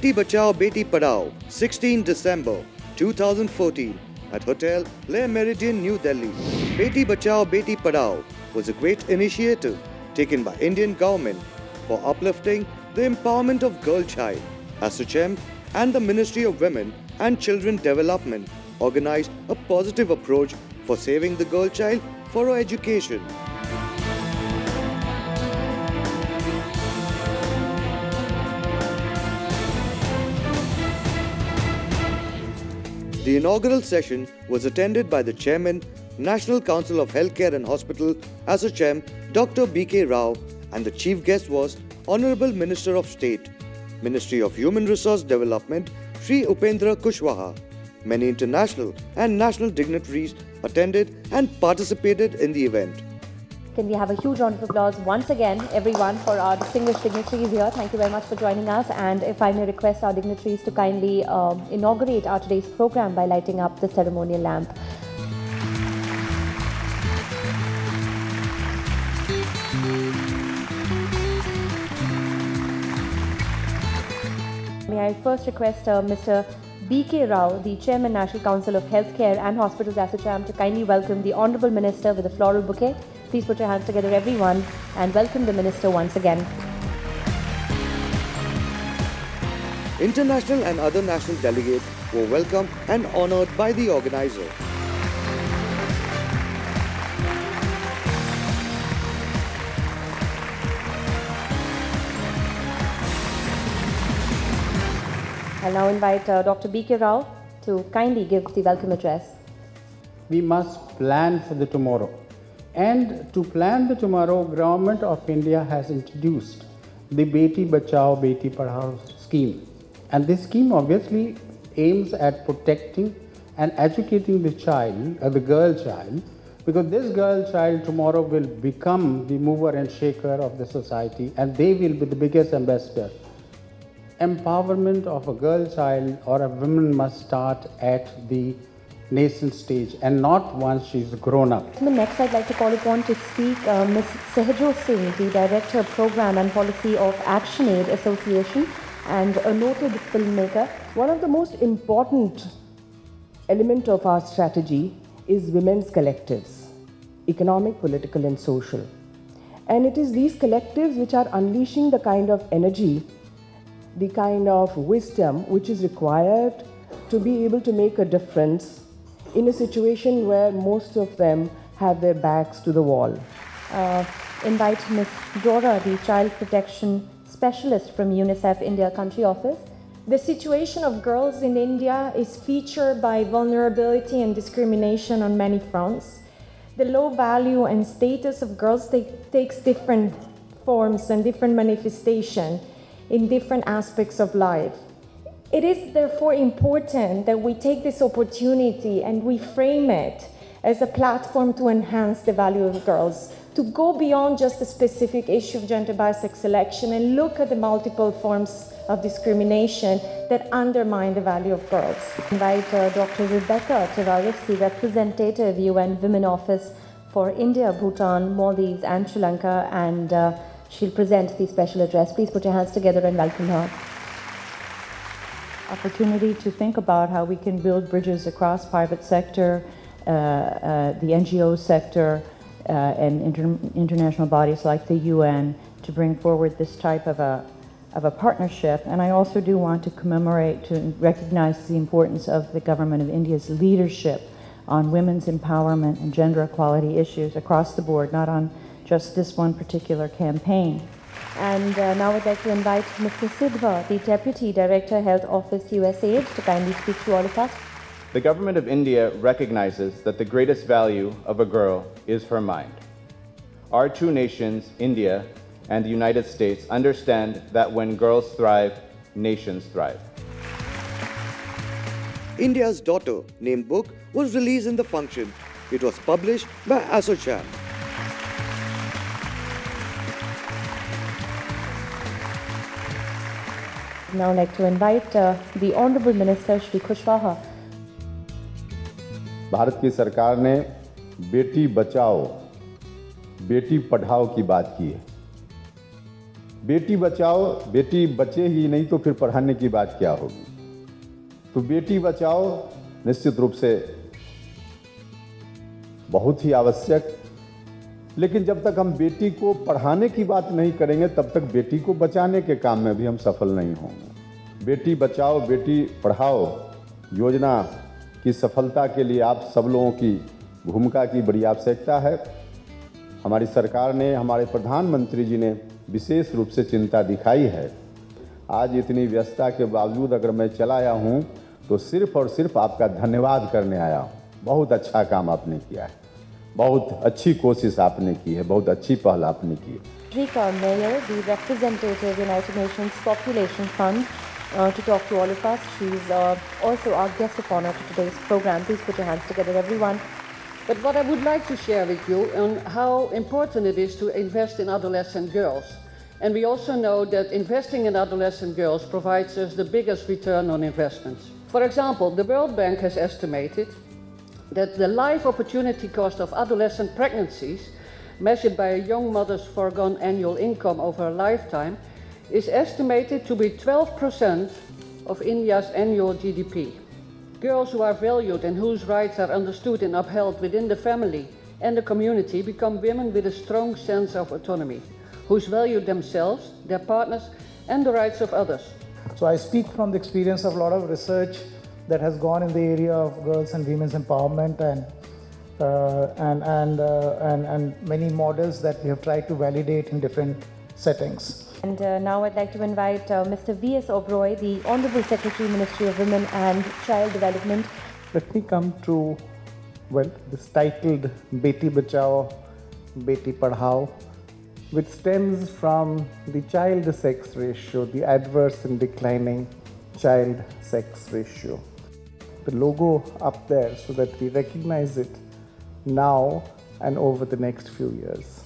Beti Bachao Beti Padhao, 16 December 2014 at Hotel Le Méridien, New Delhi. Beti Bachao Beti Padhao was a great initiative taken by Indian government for uplifting the empowerment of girl child. ASSOCHAM and the Ministry of Women and Children Development organized a positive approach for saving the girl child for her education. The inaugural session was attended by the Chairman, National Council of Healthcare and Hospital, ASSOCHAM, Dr. B.K. Rao, and the chief guest was Honorable Minister of State, Ministry of Human Resource Development, Sri Upendra Kushwaha. Many international and national dignitaries attended and participated in the event. Can we have a huge round of applause once again, everyone, for our distinguished dignitaries here. Thank you very much for joining us. And if I may request our dignitaries to kindly inaugurate our today's program by lighting up the ceremonial lamp. May I first request Mr. B.K. Rao, the Chairman, National Council of Healthcare and Hospitals, ASSOCHAM, to kindly welcome the Honourable Minister with a floral bouquet. Please put your hands together, everyone, and welcome the Minister once again. International and other national delegates were welcomed and honoured by the organizer. I'll now invite Dr. B.K. Rao to kindly give the welcome address. We must plan for the tomorrow. And to plan the tomorrow, Government of India has introduced the Beti Bachao Beti Padhao scheme. And this scheme obviously aims at protecting and educating the child, the girl child, because this girl child tomorrow will become the mover and shaker of the society, and they will be the biggest ambassador. Empowerment of a girl child or a woman must start at the nascent stage and not once she's grown up. Next, I'd like to call upon to speak Ms. Sehajot Singh, the Director of Program and Policy of ActionAid Association and a noted filmmaker. One of the most important elements of our strategy is women's collectives, economic, political and social. And it is these collectives which are unleashing the kind of energy, the kind of wisdom which is required to be able to make a difference in a situation where most of them have their backs to the wall. Invite Ms. Dora, the Child Protection Specialist from UNICEF India Country Office. The situation of girls in India is featured by vulnerability and discrimination on many fronts. The low value and status of girls takes different forms and different manifestation in different aspects of life. It is therefore important that we take this opportunity and we frame it as a platform to enhance the value of girls, to go beyond just the specific issue of gender-biased selection and look at the multiple forms of discrimination that undermine the value of girls. I invite Dr. Rebecca Tavares, the Representative UN Women Office for India, Bhutan, Maldives and Sri Lanka, and she'll present the special address. Please put your hands together and welcome her. Opportunity to think about how we can build bridges across private sector, the NGO sector, and international bodies like the UN to bring forward this type of a partnership. And I also do want to commemorate, to recognize the importance of the Government of India's leadership on women's empowerment and gender equality issues across the board, not on just this one particular campaign. And now I'd like to invite Mr. Sidhwa, the Deputy Director, Health Office, USAID, to kindly speak to all of us. The Government of India recognizes that the greatest value of a girl is her mind. Our two nations, India and the United States, understand that when girls thrive, nations thrive. India's Daughter named book was released in the function. It was published by ASSOCHAM. Now I'd like to invite the Honourable Minister, Shri Kushwaha. Bharat की सरकार ने बेटी बचाओ बेटी पढ़ाओ की बात की है। बेटी बचाओ, बेटी बचे ही नहीं तो फिर पढ़ाने की बात क्या होगी। तो बेटी बचाओ निश्चित रूप से बहुत ही आवश्यक, लेकिन जब तक हम बेटी को पढ़ाने की बात नहीं करेंगे तब तक बेटी को बचाने के काम में भी हम सफल नहीं होंगे। बेटी बचाओ बेटी पढ़ाओ योजना की सफलता के लिए आप सब लोगों की भूमिका की बड़ी आवश्यकता है। हमारी सरकार ने, हमारे प्रधानमंत्री जी ने विशेष रूप से चिंता दिखाई है। आज इतनी व्यस्तता के बावजूद अगर मैं चला आया हूँ तो सिर्फ और सिर्फ आपका धन्यवाद करने आया हूँ। बहुत अच्छा काम आपने किया है, बहुत अच्छी कोशिश आपने की है, बहुत अच्छी पहल आपने की है। Rika Mayer, the representative United Nations Population Fund, to talk to all of us. She's also our guest of honor to today's program. Please put your hands together, everyone. But what I would like to share with you on how important it is to invest in adolescent girls. And we also know that investing in adolescent girls provides us the biggest return on investments. For example, the World Bank has estimated that the life opportunity cost of adolescent pregnancies, measured by a young mother's foregone annual income over a lifetime, is estimated to be 12% of India's annual GDP. Girls who are valued and whose rights are understood and upheld within the family and the community become women with a strong sense of autonomy, whose value themselves, their partners, and the rights of others. So I speak from the experience of a lot of research that has gone in the area of girls and women's empowerment and many models that we have tried to validate in different settings. And now I'd like to invite Mr. V.S. Oberoi, the Honorable Secretary, Ministry of Women and Child Development. Let me come to, well, this titled Beti Bachao, Beti Padhao, which stems from the child-to-sex ratio, the adverse and declining child-sex ratio. The logo up there so that we recognize it now and over the next few years.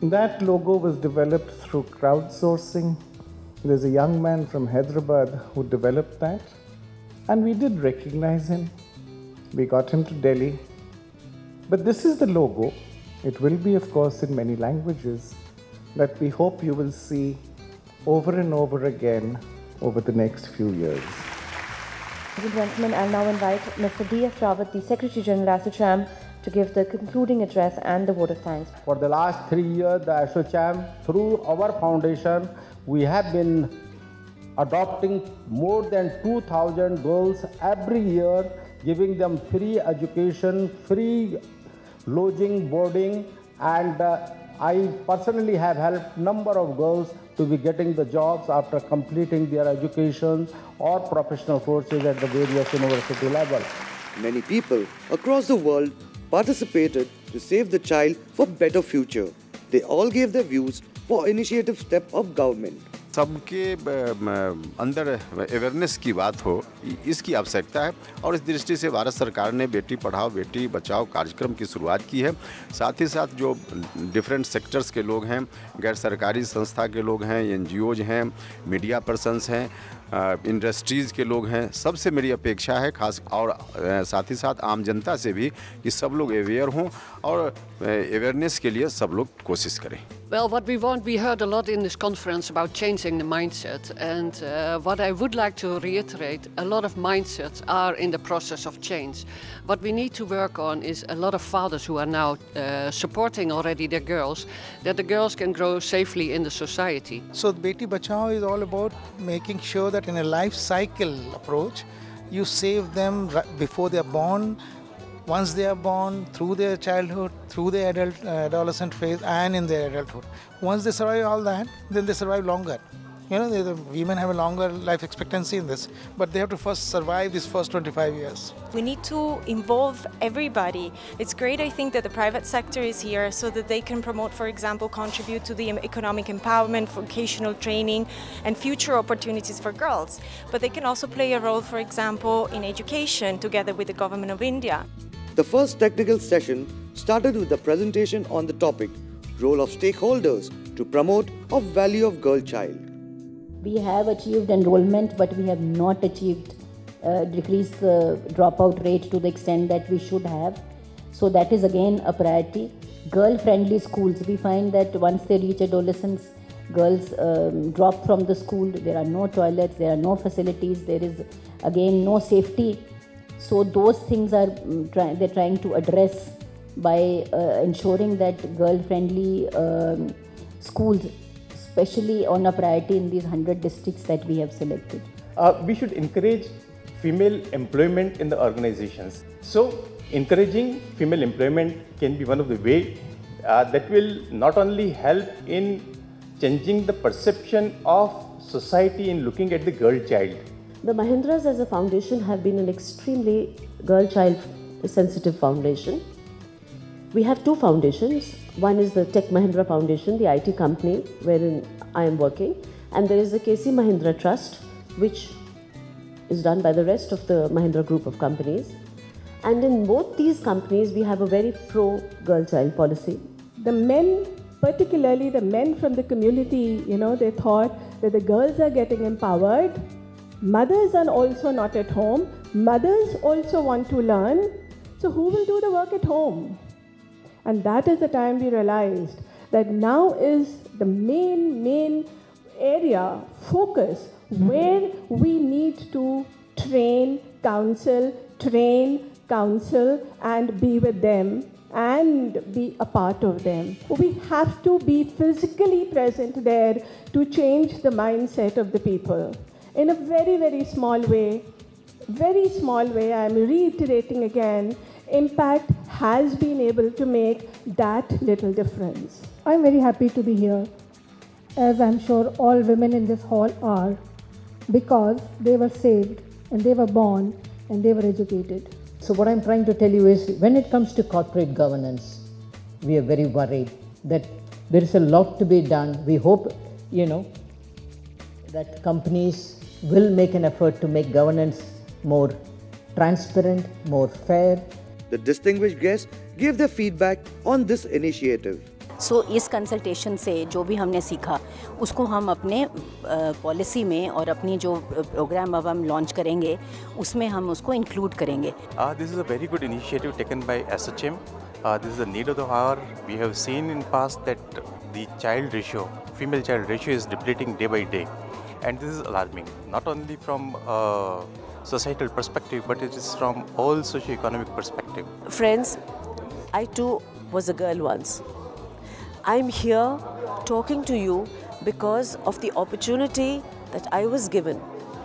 That logo was developed through crowdsourcing. There's a young man from Hyderabad who developed that, and we did recognize him. We got him to Delhi. But this is the logo. It will be, of course, in many languages that we hope you will see over and over again over the next few years. Ladies and gentlemen, I'll now invite Mr. D.S. Rawat, the Secretary General ASSOCHAM, to give the concluding address and the vote of thanks. For the last 3 years, the ASSOCHAM, through our foundation, we have been adopting more than 2,000 girls every year, giving them free education, free lodging, boarding, and I personally have helped number of girls to be getting the jobs after completing their education or professional courses at the various university level. Many people across the world participated to save the child for better future. They all gave their views for initiative step of government. सबके अंदर awareness की बात हो, इसकी आवश्यकता है और इस दृष्टि से भारत सरकार ने बेटी पढ़ाओ बेटी बचाओ कार्यक्रम की शुरुआत की है। साथ ही साथ जो डिफरेंट सेक्टर्स के लोग हैं, गैर सरकारी संस्था के लोग हैं, एनजीओज हैं, मीडिया पर्सन्स हैं, इंडस्ट्रीज़ के लोग हैं, सबसे मेरी अपेक्षा है खास और साथ ही साथ आम जनता से भी कि सब लोग अवेयर हों और अवेयरनेस के लिए सब लोग कोशिश करें। Well, what we heard a lot in this conference about changing the mindset, and what I would like to reiterate, a lot of mindsets are in the process of change. What we need to work on is a lot of fathers who are now supporting already their girls, that the girls can grow safely in the society. So Beti Bachao is all about making sure that in a life cycle approach, you save them before they are born, once they are born, through their childhood, through their adolescent phase, and in their adulthood. Once they survive all that, then they survive longer. You know, the women have a longer life expectancy in this, but they have to first survive these first 25 years. We need to involve everybody. It's great, I think, that the private sector is here so that they can promote, for example, contribute to the economic empowerment, vocational training, and future opportunities for girls. But they can also play a role, for example, in education, together with the Government of India. The first technical session started with a presentation on the topic, role of stakeholders to promote of value of girl child. We have achieved enrollment, but we have not achieved decreased the dropout rate to the extent that we should have. So that is again a priority. Girl-friendly schools, we find that once they reach adolescence, girls drop from the school. There are no toilets, there are no facilities, there is again no safety. So those things are they're trying to address by ensuring that girl-friendly schools, especially on a priority in these 100 districts that we have selected. We should encourage female employment in the organizations. So encouraging female employment can be one of the ways that will not only help in changing the perception of society in looking at the girl child. The Mahindras as a foundation have been an extremely girl-child sensitive foundation. We have two foundations. One is the Tech Mahindra Foundation, the IT company wherein I am working, and there is the KC Mahindra Trust, which is done by the rest of the Mahindra group of companies. And in both these companies, we have a very pro-girl-child policy. The men, particularly the men from the community, they thought that the girls are getting empowered. Mothers are also not at home. Mothers also want to learn. So who will do the work at home? And that is the time we realized that now is the main area, focus, where we need to train, counsel, and be with them and be a part of them. We have to be physically present there to change the mindset of the people. In a very, very small way, I am reiterating again, Impact has been able to make that little difference. I'm very happy to be here, as I'm sure all women in this hall are, because they were saved and they were born and they were educated. So what I'm trying to tell you is, when it comes to corporate governance, we are very worried that there is a lot to be done. We hope, that companies will make an effort to make governance more transparent, more fair. The distinguished guests gave their feedback on this initiative. सो इस consultation से जो भी हमने सीखा उसको हम अपने policy में और अपनी जो प्रोग्राम अब हम लॉन्च करेंगे उसमें हम उसको इंक्लूड करेंगे. This is a very good initiative taken by SHM. This is the need of the hour. We have seen in past that the child ratio, female child ratio is depleting day by day, and this is alarming. Not only from societal perspective, but it is from all socio-economic perspective. Friends, I too was a girl once. I'm here talking to you because of the opportunity that I was given,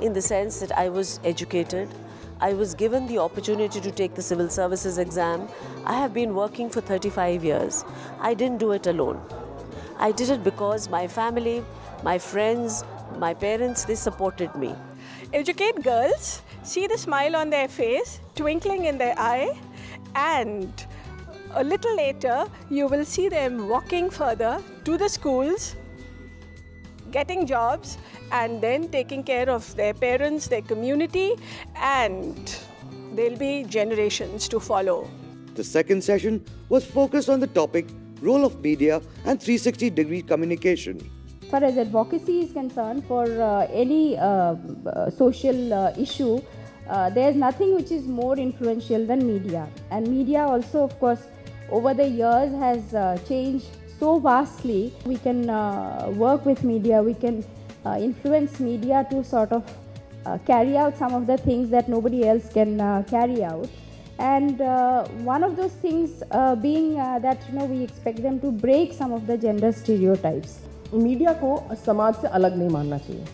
in the sense that I was educated. I was given the opportunity to take the civil services exam. I have been working for 35 years. I didn't do it alone. I did it because my family, my friends, my parents, they supported me. Educate girls, see the smile on their face, twinkling in their eye, and a little later, you will see them walking further to the schools, getting jobs, and then taking care of their parents, their community, and there'll be generations to follow. The second session was focused on the topic role of media and 360-degree communication. As far as advocacy is concerned, for any social issue, there is nothing which is more influential than media. And media also, of course, over the years has changed so vastly. We can work with media, we can influence media to sort of carry out some of the things that nobody else can carry out. And one of those things being that we expect them to break some of the gender stereotypes. Media को समाज से अलग नहीं मानना चाहिए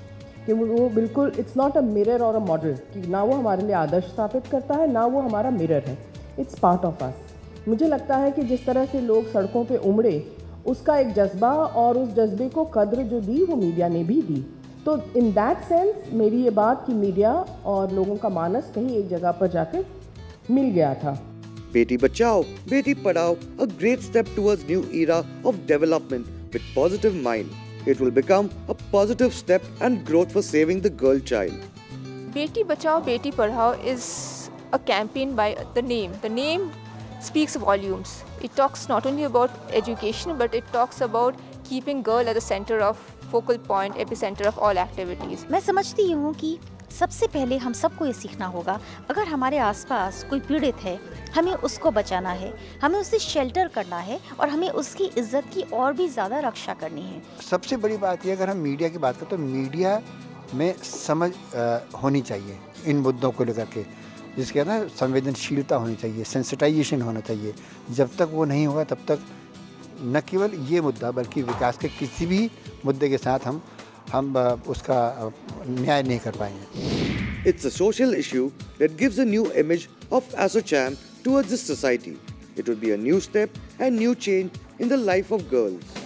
कि वो बिल्कुल इट्स नॉट अ मिरर और अ मॉडल, कि ना वो हमारे लिए आदर्श स्थापित करता है ना वो हमारा मिरर है. It's part of us. मुझे लगता है कि जिस तरह से लोग सड़कों पे उमड़े, उसका एक जज्बा और उस जज्बे को कद्र जो दी वो मीडिया ने भी दी. तो इन दैट सेंस मेरी ये बात कि मीडिया और लोगों का मानस कहीं एक जगह पर जाकर मिल गया था. Beti Bachao, Beti Padhao, a great step towards new era of development with positive mind. It will become a positive step and growth for saving the girl child. Beti Bachao, Beti Padhao is a campaign by the name. The name speaks volumes. It talks not only about education, but it talks about keeping girl at the center of focal point, epicenter of all activities. मैं समझती हूँ कि सबसे पहले हम सबको ये सीखना होगा, अगर हमारे आसपास कोई पीड़ित है, हमें उसको बचाना है, हमें उसे शेल्टर करना है और हमें उसकी इज्जत की और भी ज़्यादा रक्षा करनी है। सबसे बड़ी बात ये, अगर हम मीडिया की बात करें तो मीडिया में समझ होनी चाहिए इन मुद्दों को लेकर के, जिसके ना संवेदनशीलता होनी चाहिए, सेंसिटाइजेशन होना चाहिए। जब तक वो नहीं होगा तब तक न केवल ये मुद्दा बल्कि विकास के किसी भी मुद्दे के साथ हम उसका न्याय नहीं कर पाएंगे। It's a social issue that gives a new image of ASSOCHAM towards the society. It would be a new step and new change in the life of girls.